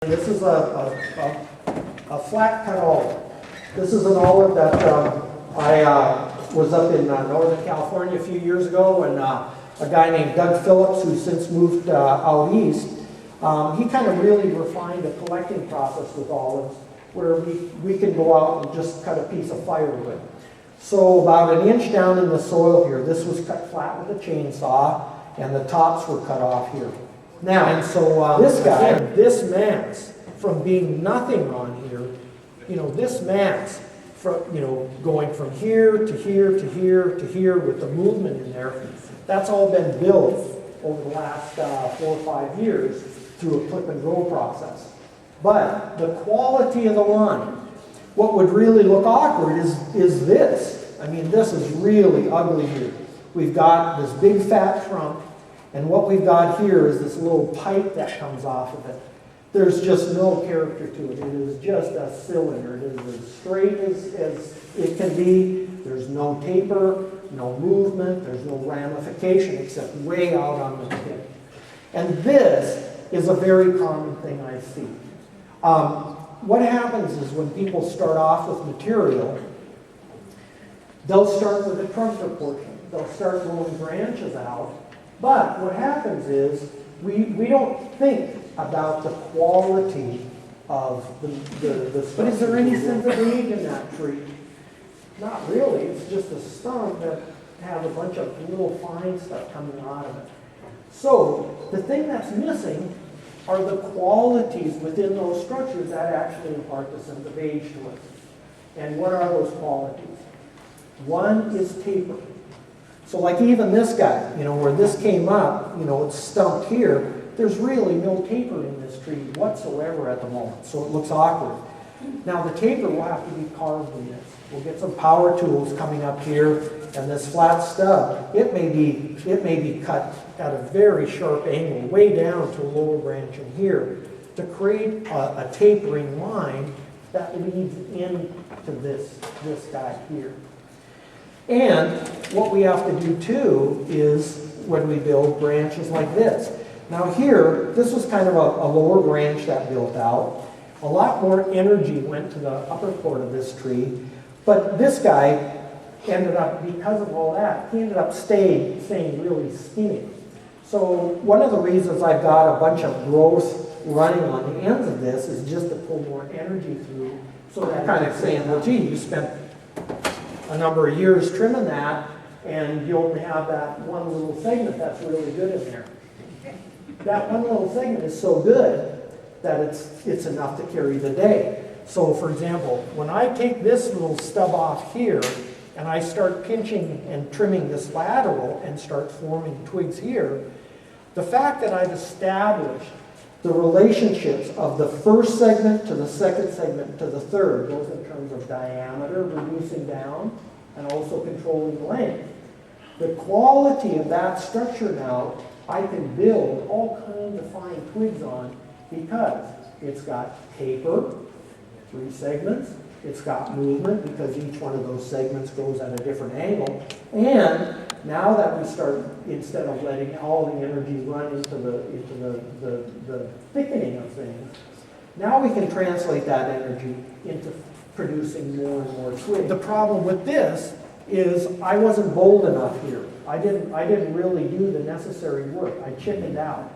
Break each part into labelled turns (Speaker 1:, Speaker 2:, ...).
Speaker 1: This is a flat cut olive. This is an olive that I was up in Northern California a few years ago, and a guy named Doug Phillips, who's since moved out east, he kind of really refined a collecting process with olives where we can go out and just cut a piece of firewood. So about an inch down in the soil here, this was cut flat with a chainsaw, and the tops were cut off here. Now, and so this guy, this mass, from being nothing on here, this mass, from, going from here to here to here to here with the movement in there, that's all been built over the last 4 or 5 years through a clip and grow process. But the quality of the line, what would really look awkward is this. I mean, this is really ugly here. We've got this big fat trunk, and what we've got here is this little pipe that comes off of it. There's just no character to it. It is just a cylinder. It is as straight as it can be. There's no taper, no movement, there's no ramification except way out on the tip. And this is a very common thing I see. What happens is when people start off with material, they'll start with a trunker portion. They'll start growing branches out. But what happens is we don't think about the quality of the But is there any sense of age in that tree? Not really. It's just a stump that has a bunch of little fine stuff coming out of it. So the thing that's missing are the qualities within those structures that actually impart the sense of age to it. And what are those qualities? One is taper. So like even this guy, where this came up, it's stumped here, there's really no taper in this tree whatsoever at the moment, so it looks awkward. Now the taper will have to be carved in this. We'll get some power tools coming up here, and this flat stub, it may be cut at a very sharp angle, way down to a lower branch in here, to create a tapering line that leads into this guy here. And what we have to do too is when we build branches like this. Now here, this was kind of a lower branch that built out. A lot more energy went to the upper part of this tree, but this guy ended up, because of all that, he ended up staying really skinny. So one of the reasons I've got a bunch of growth running on the ends of this is just to pull more energy through, so that kind of saying, well, gee, you spent a number of years trimming that, and you only have that one little segment that's really good in there. That one little segment is so good that it's enough to carry the day. So for example, when I take this little stub off here, and I start pinching and trimming this lateral and start forming twigs here, the fact that I've established the relationships of the first segment to the second segment to the third, both in terms of diameter, reducing down, and also controlling length. The quality of that structure now, I can build all kinds of fine twigs on because it's got taper, 3 segments, it's got movement because each one of those segments goes at a different angle, and now that we start, instead of letting all the energy run into the thickening of things, now we can translate that energy into producing more and more twigs. The problem with this is I wasn't bold enough here. I didn't really do the necessary work. I chickened out.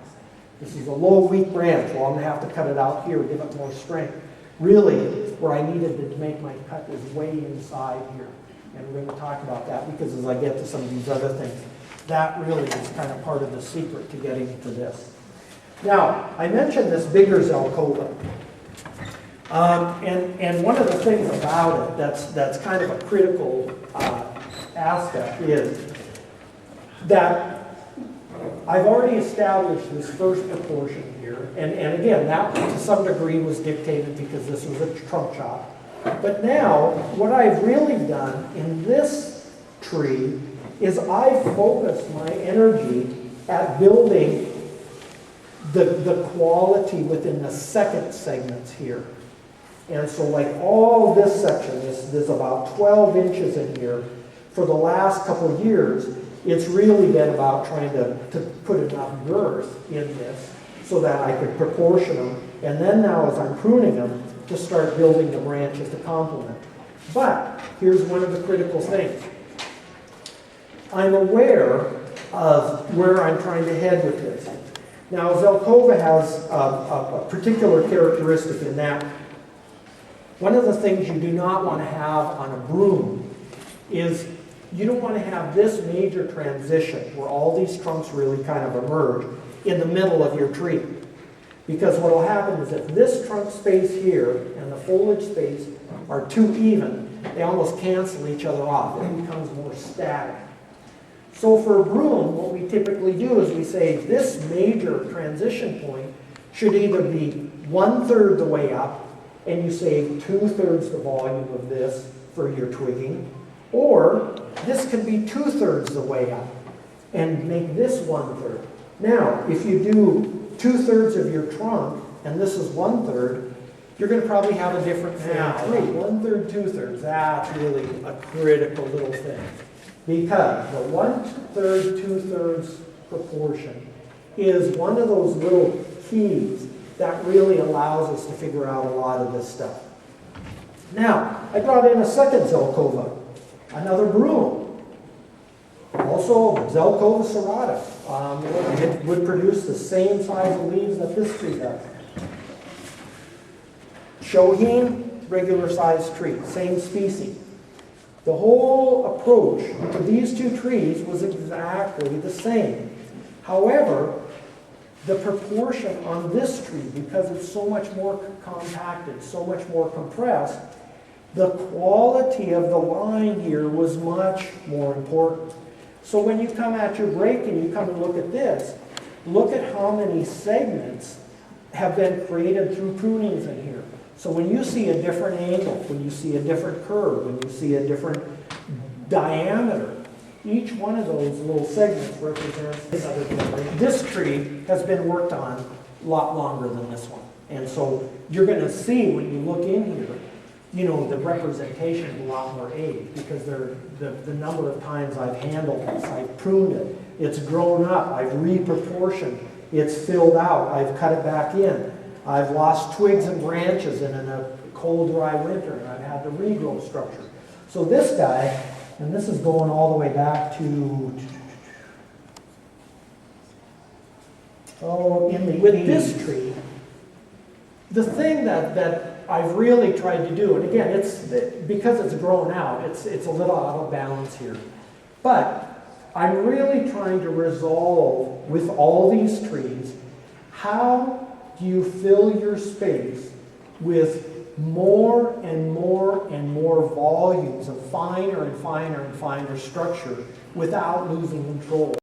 Speaker 1: This is a low, weak branch. Well, I'm going to have to cut it out here, give it more strength. Really, where I needed to make my cut is way inside here. And we're going to talk about that because as I get to some of these other things, that really is kind of part of the secret to getting to this. Now, I mentioned this bigger Zelkova. And one of the things about it that's kind of a critical aspect is that I've already established this first proportion here, and again, that to some degree was dictated because this was a trunk chop. But now, what I've really done in this tree is I've focused my energy at building the quality within the second segments here. And so like all this section, there's about 12 inches in here. For the last couple of years, it's really been about trying to put enough girth in this so that I could proportion them, and then now as I'm pruning them, to start building the branches to complement. But here's one of the critical things. I'm aware of where I'm trying to head with this. Now, Zelkova has a particular characteristic in that one of the things you do not want to have on a broom is you don't want to have this major transition where all these trunks really kind of emerge in the middle of your tree. Because what will happen is if this trunk space here and the foliage space are too even, they almost cancel each other off. It becomes more static. So for a broom, what we typically do is we say this major transition point should either be 1/3 the way up, and you save 2/3 the volume of this for your twigging, or this can be 2/3 the way up and make this 1/3. Now, if you do 2/3 of your trunk and this is 1/3, you're going to probably have a different tree. 1/3, 2/3, that's really a critical little thing. Because the 1/3, 2/3 proportion is one of those little keys that really allows us to figure out a lot of this stuff. Now, I brought in a second Zelkova, another broom. Also, Zelkova serrata. It would produce the same size of leaves that this tree does. Shohin, regular sized tree, same species. The whole approach to these two trees was exactly the same. However, the proportion on this tree, because it's so much more compacted, so much more compressed, the quality of the line here was much more important. So when you come at your break and you come and look at this, look at how many segments have been created through prunings in here. So when you see a different angle, when you see a different curve, when you see a different diameter, each one of those little segments represents this other thing. This tree has been worked on a lot longer than this one. And so you're going to see when you look in here, you know, the representation is a lot more age because the number of times I've handled this, I've pruned it, it's grown up, I've reproportioned, it's filled out, I've cut it back in. I've lost twigs and branches in a cold, dry winter, and I've had to regrow structure. So this guy, and this is going all the way back to, with this tree, the thing that I've really tried to do, and again, because it's grown out, it's a little out of balance here. But I'm really trying to resolve with all these trees, how do you fill your space with more and more and more volumes of finer and finer and finer structure without losing control